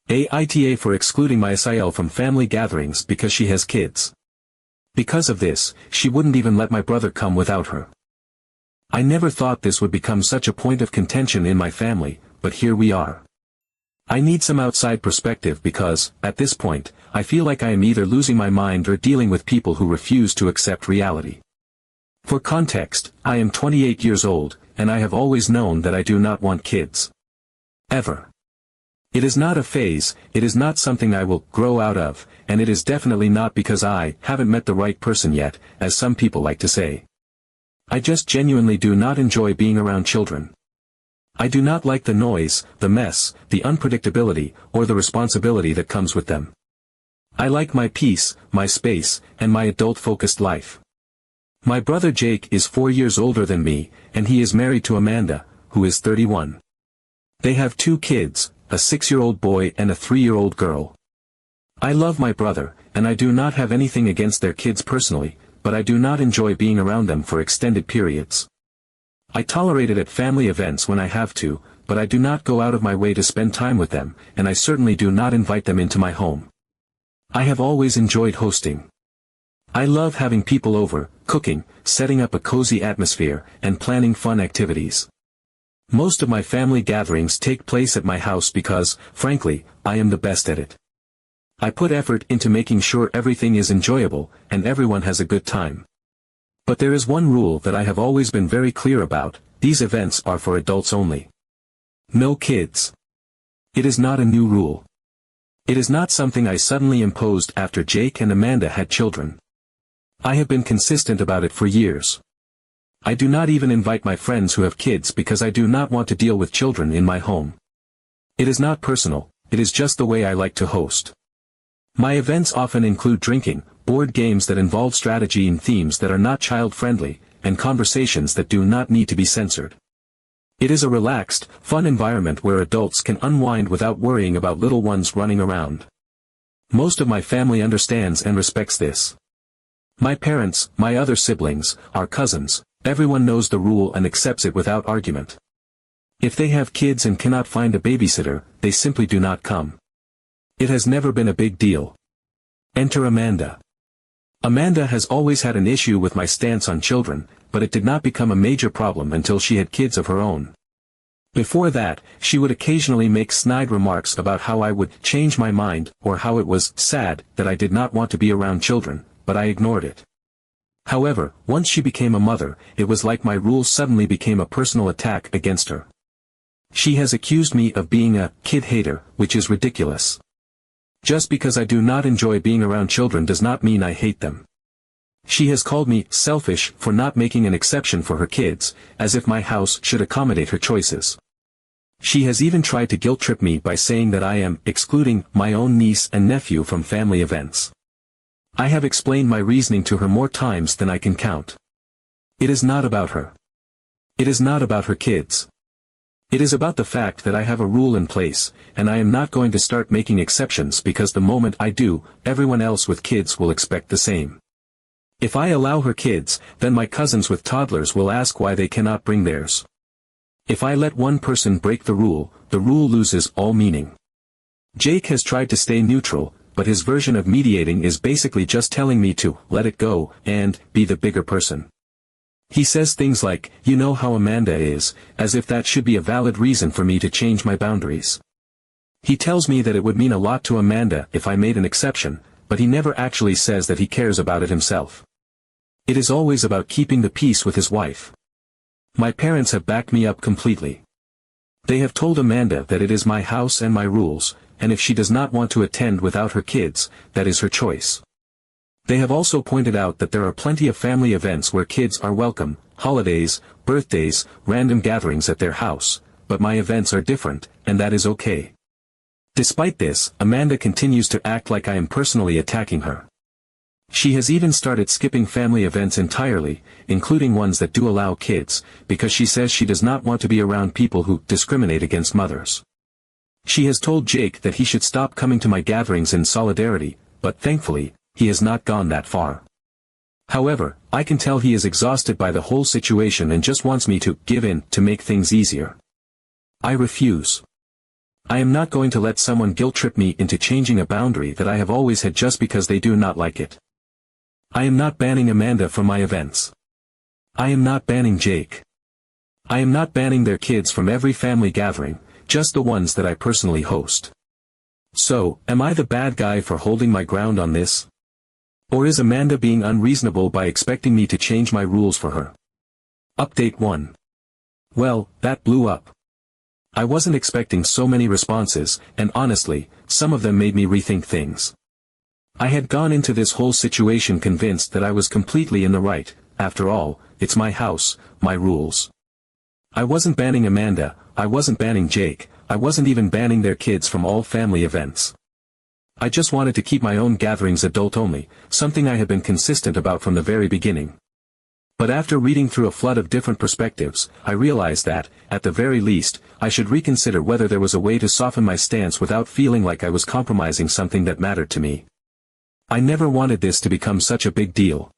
AITA for excluding my SIL from family gatherings because she has kids. Because of this, she wouldn't even let my brother come without her. I never thought this would become such a point of contention in my family, but here we are. I need some outside perspective because, at this point, I feel like I am either losing my mind or dealing with people who refuse to accept reality. For context, I am 28 years old, and I have always known that I do not want kids. Ever. It is not a phase, it is not something I will grow out of, and it is definitely not because I haven't met the right person yet, as some people like to say. I just genuinely do not enjoy being around children. I do not like the noise, the mess, the unpredictability, or the responsibility that comes with them. I like my peace, my space, and my adult-focused life. My brother Jake is 4 years older than me, and he is married to Amanda, who is 31. They have 2 kids, a 6-year-old boy and a 3-year-old girl. I love my brother, and I do not have anything against their kids personally, but I do not enjoy being around them for extended periods. I tolerate it at family events when I have to, but I do not go out of my way to spend time with them, and I certainly do not invite them into my home. I have always enjoyed hosting. I love having people over, cooking, setting up a cozy atmosphere, and planning fun activities. Most of my family gatherings take place at my house because, frankly, I am the best at it. I put effort into making sure everything is enjoyable, and everyone has a good time. But there is one rule that I have always been very clear about: these events are for adults only. No kids. It is not a new rule. It is not something I suddenly imposed after Jake and Amanda had children. I have been consistent about it for years. I do not even invite my friends who have kids because I do not want to deal with children in my home. It is not personal, it is just the way I like to host. My events often include drinking, board games that involve strategy and themes that are not child-friendly, and conversations that do not need to be censored. It is a relaxed, fun environment where adults can unwind without worrying about little ones running around. Most of my family understands and respects this. My parents, my other siblings, our cousins, everyone knows the rule and accepts it without argument. If they have kids and cannot find a babysitter, they simply do not come. It has never been a big deal. Enter Amanda. Amanda has always had an issue with my stance on children, but it did not become a major problem until she had kids of her own. Before that, she would occasionally make snide remarks about how I would change my mind, or how it was sad that I did not want to be around children, but I ignored it. However, once she became a mother, it was like my rules suddenly became a personal attack against her. She has accused me of being a kid hater, which is ridiculous. Just because I do not enjoy being around children does not mean I hate them. She has called me selfish for not making an exception for her kids, as if my house should accommodate her choices. She has even tried to guilt-trip me by saying that I am excluding my own niece and nephew from family events. I have explained my reasoning to her more times than I can count. It is not about her. It is not about her kids. It is about the fact that I have a rule in place, and I am not going to start making exceptions because the moment I do, everyone else with kids will expect the same. If I allow her kids, then my cousins with toddlers will ask why they cannot bring theirs. If I let one person break the rule loses all meaning. Jake has tried to stay neutral, but his version of mediating is basically just telling me to let it go and be the bigger person. He says things like, "You know how Amanda is," as if that should be a valid reason for me to change my boundaries. He tells me that it would mean a lot to Amanda if I made an exception, but he never actually says that he cares about it himself. It is always about keeping the peace with his wife. My parents have backed me up completely. They have told Amanda that it is my house and my rules, and if she does not want to attend without her kids, that is her choice. They have also pointed out that there are plenty of family events where kids are welcome, holidays, birthdays, random gatherings at their house, but my events are different, and that is okay. Despite this, Amanda continues to act like I am personally attacking her. She has even started skipping family events entirely, including ones that do allow kids, because she says she does not want to be around people who discriminate against mothers. She has told Jake that he should stop coming to my gatherings in solidarity, but thankfully, he has not gone that far. However, I can tell he is exhausted by the whole situation and just wants me to give in to make things easier. I refuse. I am not going to let someone guilt-trip me into changing a boundary that I have always had just because they do not like it. I am not banning Amanda from my events. I am not banning Jake. I am not banning their kids from every family gathering, just the ones that I personally host. So, am I the bad guy for holding my ground on this? Or is Amanda being unreasonable by expecting me to change my rules for her? Update 1. Well, that blew up. I wasn't expecting so many responses, and honestly, some of them made me rethink things. I had gone into this whole situation convinced that I was completely in the right. After all, it's my house, my rules. I wasn't banning Amanda, I wasn't banning Jake, I wasn't even banning their kids from all family events. I just wanted to keep my own gatherings adult only, something I had been consistent about from the very beginning. But after reading through a flood of different perspectives, I realized that, at the very least, I should reconsider whether there was a way to soften my stance without feeling like I was compromising something that mattered to me. I never wanted this to become such a big deal.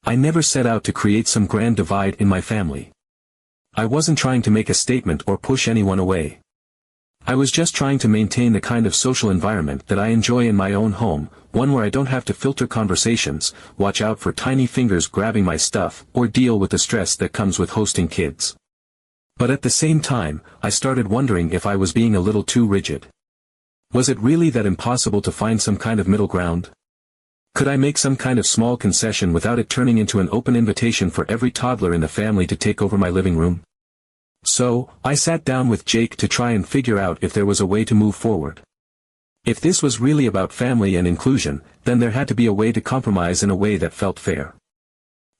I never set out to create some grand divide in my family. I wasn't trying to make a statement or push anyone away. I was just trying to maintain the kind of social environment that I enjoy in my own home, one where I don't have to filter conversations, watch out for tiny fingers grabbing my stuff, or deal with the stress that comes with hosting kids. But at the same time, I started wondering if I was being a little too rigid. Was it really that impossible to find some kind of middle ground? Could I make some kind of small concession without it turning into an open invitation for every toddler in the family to take over my living room? So, I sat down with Jake to try and figure out if there was a way to move forward. If this was really about family and inclusion, then there had to be a way to compromise in a way that felt fair.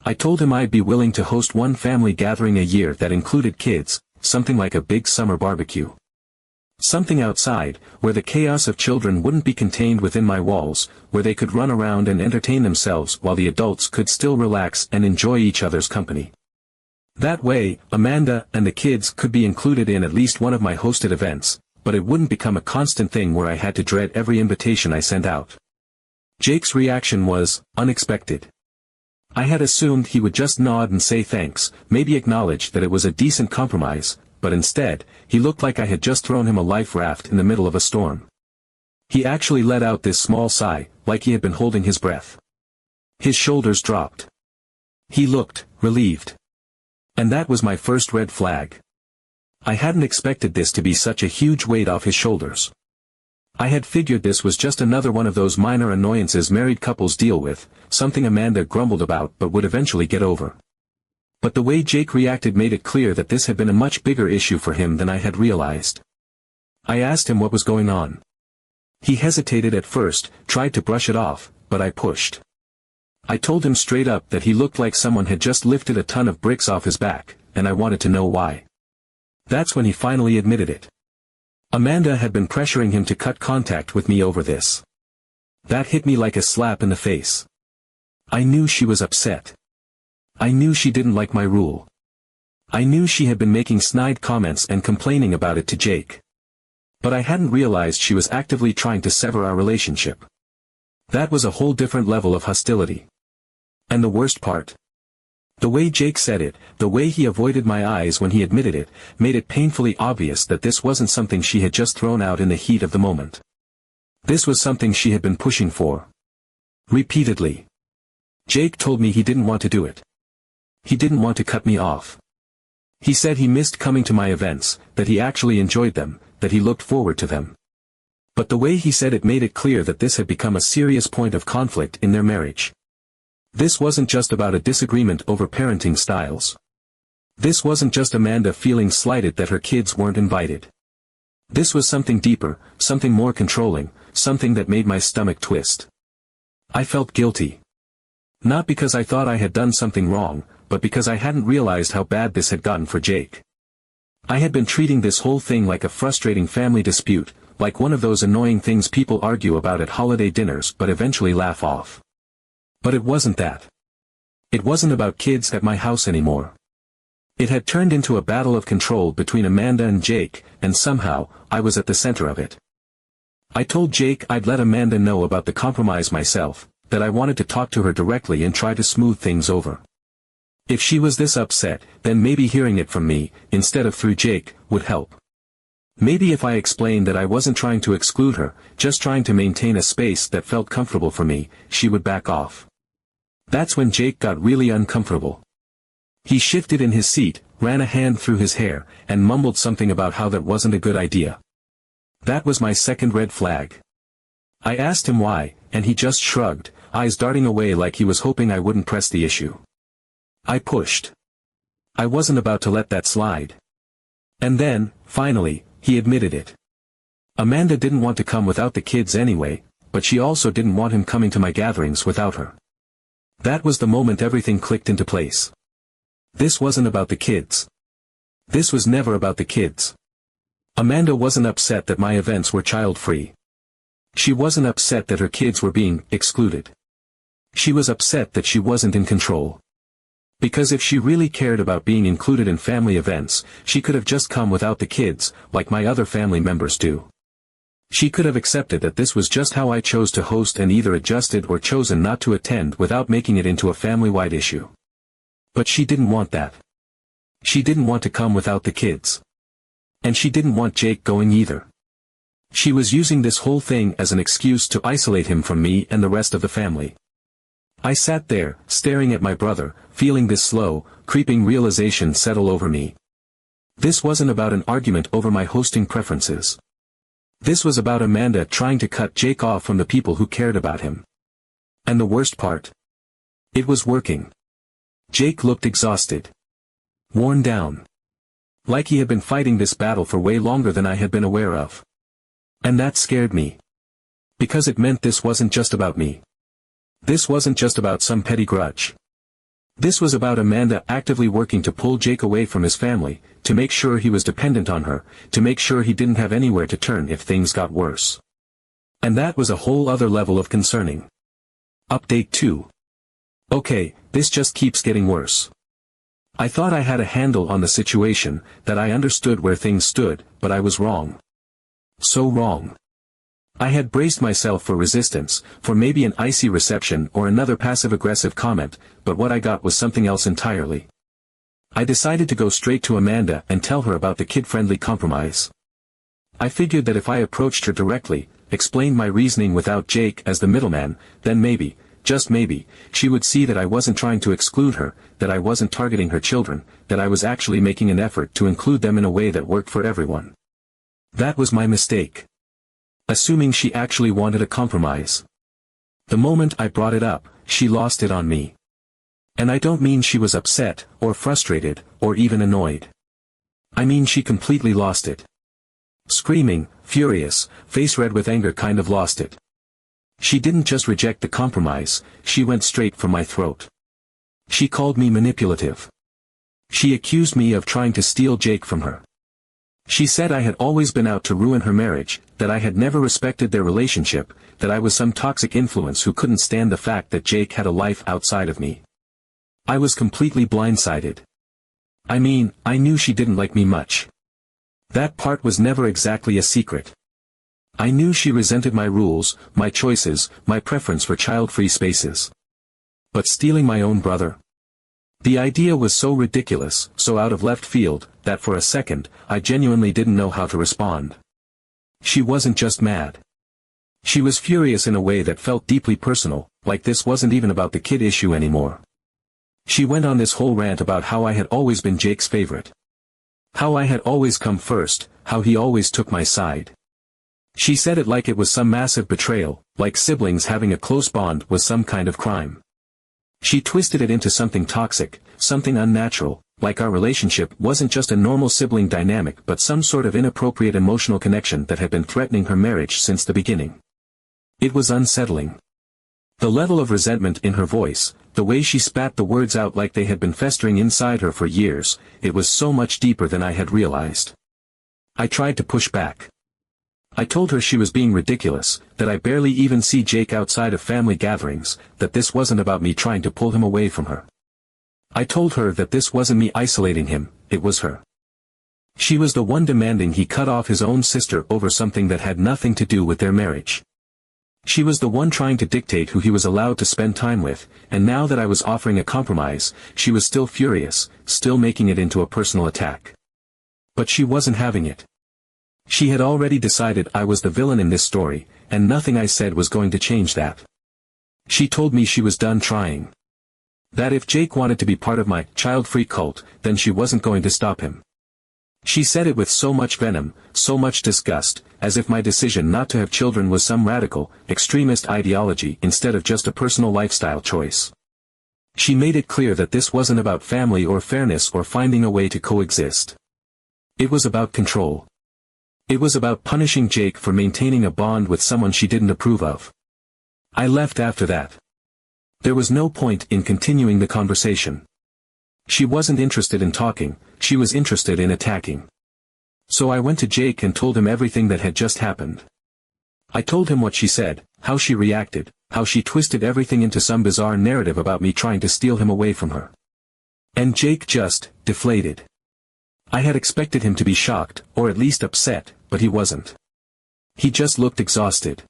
I told him I'd be willing to host one family gathering a year that included kids, something like a big summer barbecue. Something outside, where the chaos of children wouldn't be contained within my walls, where they could run around and entertain themselves while the adults could still relax and enjoy each other's company. That way, Amanda and the kids could be included in at least one of my hosted events, but it wouldn't become a constant thing where I had to dread every invitation I sent out. Jake's reaction was unexpected. I had assumed he would just nod and say thanks, maybe acknowledge that it was a decent compromise, but instead, he looked like I had just thrown him a life raft in the middle of a storm. He actually let out this small sigh, like he had been holding his breath. His shoulders dropped. He looked relieved. And that was my first red flag. I hadn't expected this to be such a huge weight off his shoulders. I had figured this was just another one of those minor annoyances married couples deal with, something Amanda grumbled about but would eventually get over. But the way Jake reacted made it clear that this had been a much bigger issue for him than I had realized. I asked him what was going on. He hesitated at first, tried to brush it off, but I pushed. I told him straight up that he looked like someone had just lifted a ton of bricks off his back, and I wanted to know why. That's when he finally admitted it. Amanda had been pressuring him to cut contact with me over this. That hit me like a slap in the face. I knew she was upset. I knew she didn't like my rule. I knew she had been making snide comments and complaining about it to Jake. But I hadn't realized she was actively trying to sever our relationship. That was a whole different level of hostility. And the worst part? The way Jake said it, the way he avoided my eyes when he admitted it, made it painfully obvious that this wasn't something she had just thrown out in the heat of the moment. This was something she had been pushing for. Repeatedly. Jake told me he didn't want to do it. He didn't want to cut me off. He said he missed coming to my events, that he actually enjoyed them, that he looked forward to them. But the way he said it made it clear that this had become a serious point of conflict in their marriage. This wasn't just about a disagreement over parenting styles. This wasn't just Amanda feeling slighted that her kids weren't invited. This was something deeper, something more controlling, something that made my stomach twist. I felt guilty. Not because I thought I had done something wrong, but because I hadn't realized how bad this had gotten for Jake. I had been treating this whole thing like a frustrating family dispute, like one of those annoying things people argue about at holiday dinners but eventually laugh off. But it wasn't that. It wasn't about kids at my house anymore. It had turned into a battle of control between Amanda and Jake, and somehow, I was at the center of it. I told Jake I'd let Amanda know about the compromise myself, that I wanted to talk to her directly and try to smooth things over. If she was this upset, then maybe hearing it from me, instead of through Jake, would help. Maybe if I explained that I wasn't trying to exclude her, just trying to maintain a space that felt comfortable for me, she would back off. That's when Jake got really uncomfortable. He shifted in his seat, ran a hand through his hair, and mumbled something about how that wasn't a good idea. That was my second red flag. I asked him why, and he just shrugged, eyes darting away like he was hoping I wouldn't press the issue. I pushed. I wasn't about to let that slide. And then, finally, he admitted it. Amanda didn't want to come without the kids anyway, but she also didn't want him coming to my gatherings without her. That was the moment everything clicked into place. This wasn't about the kids. This was never about the kids. Amanda wasn't upset that my events were child-free. She wasn't upset that her kids were being excluded. She was upset that she wasn't in control. Because if she really cared about being included in family events, she could have just come without the kids, like my other family members do. She could have accepted that this was just how I chose to host and either adjusted or chosen not to attend without making it into a family-wide issue. But she didn't want that. She didn't want to come without the kids. And she didn't want Jake going either. She was using this whole thing as an excuse to isolate him from me and the rest of the family. I sat there, staring at my brother, feeling this slow, creeping realization settle over me. This wasn't about an argument over my hosting preferences. This was about Amanda trying to cut Jake off from the people who cared about him. And the worst part? It was working. Jake looked exhausted. Worn down. Like he had been fighting this battle for way longer than I had been aware of. And that scared me. Because it meant this wasn't just about me. This wasn't just about some petty grudge. This was about Amanda actively working to pull Jake away from his family, to make sure he was dependent on her, to make sure he didn't have anywhere to turn if things got worse. And that was a whole other level of concerning. Update 2. Okay, this just keeps getting worse. I thought I had a handle on the situation, that I understood where things stood, but I was wrong. So wrong. I had braced myself for resistance, for maybe an icy reception or another passive-aggressive comment, but what I got was something else entirely. I decided to go straight to Amanda and tell her about the kid-friendly compromise. I figured that if I approached her directly, explained my reasoning without Jake as the middleman, then maybe, just maybe, she would see that I wasn't trying to exclude her, that I wasn't targeting her children, that I was actually making an effort to include them in a way that worked for everyone. That was my mistake. Assuming she actually wanted a compromise. The moment I brought it up, she lost it on me. And I don't mean she was upset, or frustrated, or even annoyed. I mean she completely lost it. Screaming, furious, face red with anger kind of lost it. She didn't just reject the compromise, she went straight for my throat. She called me manipulative. She accused me of trying to steal Jake from her. She said I had always been out to ruin her marriage, that I had never respected their relationship, that I was some toxic influence who couldn't stand the fact that Jake had a life outside of me. I was completely blindsided. I mean, I knew she didn't like me much. That part was never exactly a secret. I knew she resented my rules, my choices, my preference for child-free spaces. But stealing my own brother? The idea was so ridiculous, so out of left field, that for a second, I genuinely didn't know how to respond. She wasn't just mad. She was furious in a way that felt deeply personal, like this wasn't even about the kid issue anymore. She went on this whole rant about how I had always been Jake's favorite. How I had always come first, how he always took my side. She said it like it was some massive betrayal, like siblings having a close bond was some kind of crime. She twisted it into something toxic, something unnatural, like our relationship wasn't just a normal sibling dynamic but some sort of inappropriate emotional connection that had been threatening her marriage since the beginning. It was unsettling. The level of resentment in her voice, the way she spat the words out like they had been festering inside her for years, it was so much deeper than I had realized. I tried to push back. I told her she was being ridiculous, that I barely even see Jake outside of family gatherings, that this wasn't about me trying to pull him away from her. I told her that this wasn't me isolating him, it was her. She was the one demanding he cut off his own sister over something that had nothing to do with their marriage. She was the one trying to dictate who he was allowed to spend time with, and now that I was offering a compromise, she was still furious, still making it into a personal attack. But she wasn't having it. She had already decided I was the villain in this story, and nothing I said was going to change that. She told me she was done trying. That if Jake wanted to be part of my child-free cult, then she wasn't going to stop him. She said it with so much venom, so much disgust, as if my decision not to have children was some radical, extremist ideology instead of just a personal lifestyle choice. She made it clear that this wasn't about family or fairness or finding a way to coexist. It was about control. It was about punishing Jake for maintaining a bond with someone she didn't approve of. I left after that. There was no point in continuing the conversation. She wasn't interested in talking, she was interested in attacking. So I went to Jake and told him everything that had just happened. I told him what she said, how she reacted, how she twisted everything into some bizarre narrative about me trying to steal him away from her. And Jake just deflated. I had expected him to be shocked, or at least upset, but he wasn't. He just looked exhausted.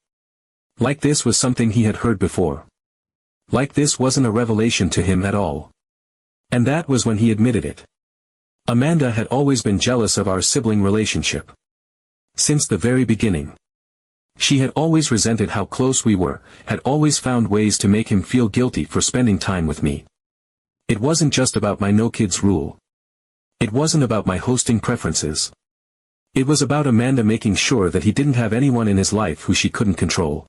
Like this was something he had heard before. Like this wasn't a revelation to him at all. And that was when he admitted it. Amanda had always been jealous of our sibling relationship. Since the very beginning. She had always resented how close we were, had always found ways to make him feel guilty for spending time with me. It wasn't just about my no kids rule. It wasn't about my hosting preferences. It was about Amanda making sure that he didn't have anyone in his life who she couldn't control.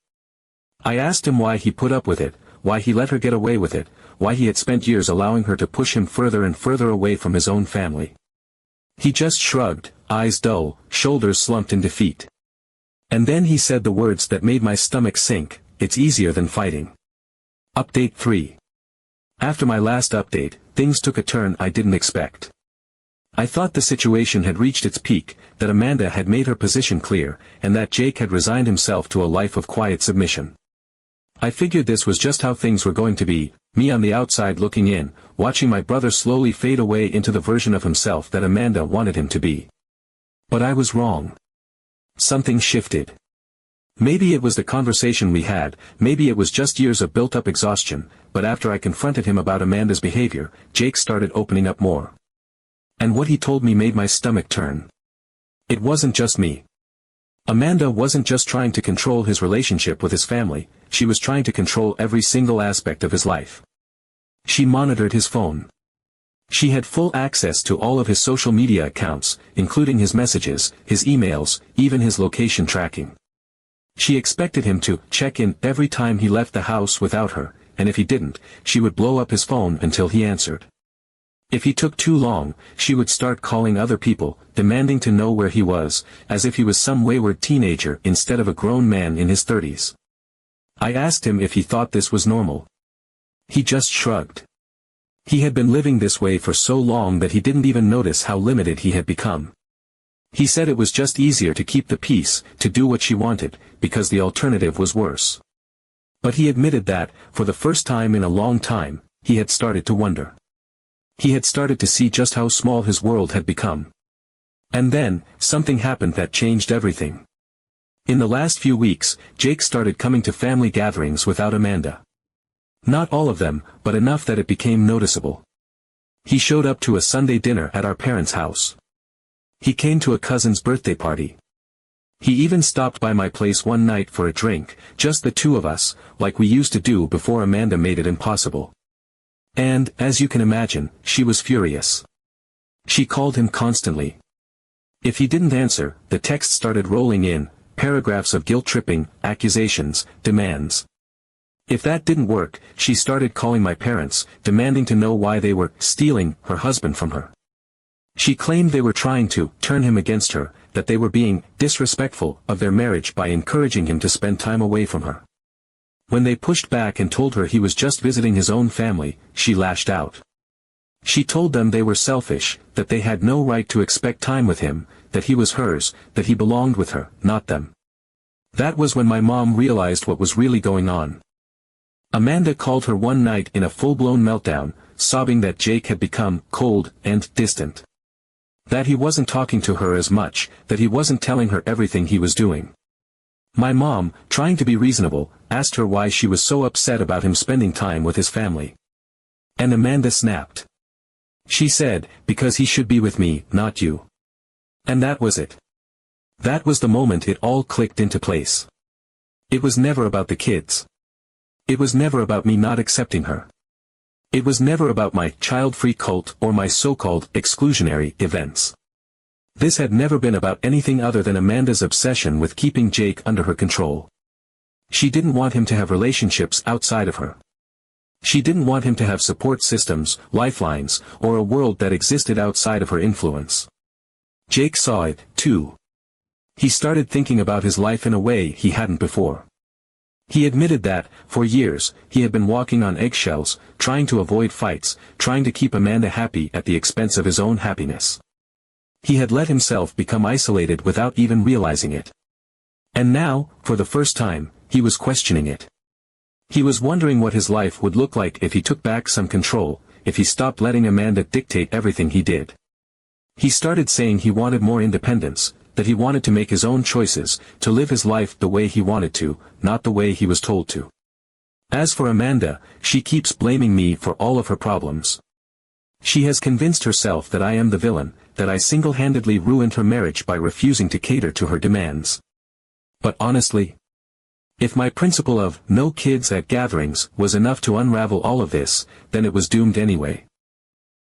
I asked him why he put up with it, why he let her get away with it, why he had spent years allowing her to push him further and further away from his own family. He just shrugged, eyes dull, shoulders slumped in defeat. And then he said the words that made my stomach sink, "It's easier than fighting." Update 3. After my last update, things took a turn I didn't expect. I thought the situation had reached its peak, that Amanda had made her position clear, and that Jake had resigned himself to a life of quiet submission. I figured this was just how things were going to be, me on the outside looking in, watching my brother slowly fade away into the version of himself that Amanda wanted him to be. But I was wrong. Something shifted. Maybe it was the conversation we had, maybe it was just years of built-up exhaustion, but after I confronted him about Amanda's behavior, Jake started opening up more. And what he told me made my stomach turn. It wasn't just me. Amanda wasn't just trying to control his relationship with his family, she was trying to control every single aspect of his life. She monitored his phone. She had full access to all of his social media accounts, including his messages, his emails, even his location tracking. She expected him to check in every time he left the house without her, and if he didn't, she would blow up his phone until he answered. If he took too long, she would start calling other people, demanding to know where he was, as if he was some wayward teenager instead of a grown man in his 30s. I asked him if he thought this was normal. He just shrugged. He had been living this way for so long that he didn't even notice how limited he had become. He said it was just easier to keep the peace, to do what she wanted, because the alternative was worse. But he admitted that, for the first time in a long time, he had started to wonder. He had started to see just how small his world had become. And then, something happened that changed everything. In the last few weeks, Jake started coming to family gatherings without Amanda. Not all of them, but enough that it became noticeable. He showed up to a Sunday dinner at our parents' house. He came to a cousin's birthday party. He even stopped by my place one night for a drink, just the two of us, like we used to do before Amanda made it impossible. And, as you can imagine, she was furious. She called him constantly. If he didn't answer, the texts started rolling in, paragraphs of guilt-tripping, accusations, demands. If that didn't work, she started calling my parents, demanding to know why they were stealing her husband from her. She claimed they were trying to turn him against her, that they were being disrespectful of their marriage by encouraging him to spend time away from her. When they pushed back and told her he was just visiting his own family, she lashed out. She told them they were selfish, that they had no right to expect time with him, that he was hers, that he belonged with her, not them. That was when my mom realized what was really going on. Amanda called her one night in a full-blown meltdown, sobbing that Jake had become cold and distant. That he wasn't talking to her as much, that he wasn't telling her everything he was doing. My mom, trying to be reasonable, asked her why she was so upset about him spending time with his family. And Amanda snapped. She said, because he should be with me, not you. And that was it. That was the moment it all clicked into place. It was never about the kids. It was never about me not accepting her. It was never about my child-free cult or my so-called exclusionary events. This had never been about anything other than Amanda's obsession with keeping Jake under her control. She didn't want him to have relationships outside of her. She didn't want him to have support systems, lifelines, or a world that existed outside of her influence. Jake saw it, too. He started thinking about his life in a way he hadn't before. He admitted that, for years, he had been walking on eggshells, trying to avoid fights, trying to keep Amanda happy at the expense of his own happiness. He had let himself become isolated without even realizing it. And now, for the first time, he was questioning it. He was wondering what his life would look like if he took back some control, if he stopped letting Amanda dictate everything he did. He started saying he wanted more independence, that he wanted to make his own choices, to live his life the way he wanted to, not the way he was told to. As for Amanda, she keeps blaming me for all of her problems. She has convinced herself that I am the villain, that I single-handedly ruined her marriage by refusing to cater to her demands. But honestly, if my principle of no kids at gatherings was enough to unravel all of this, then it was doomed anyway.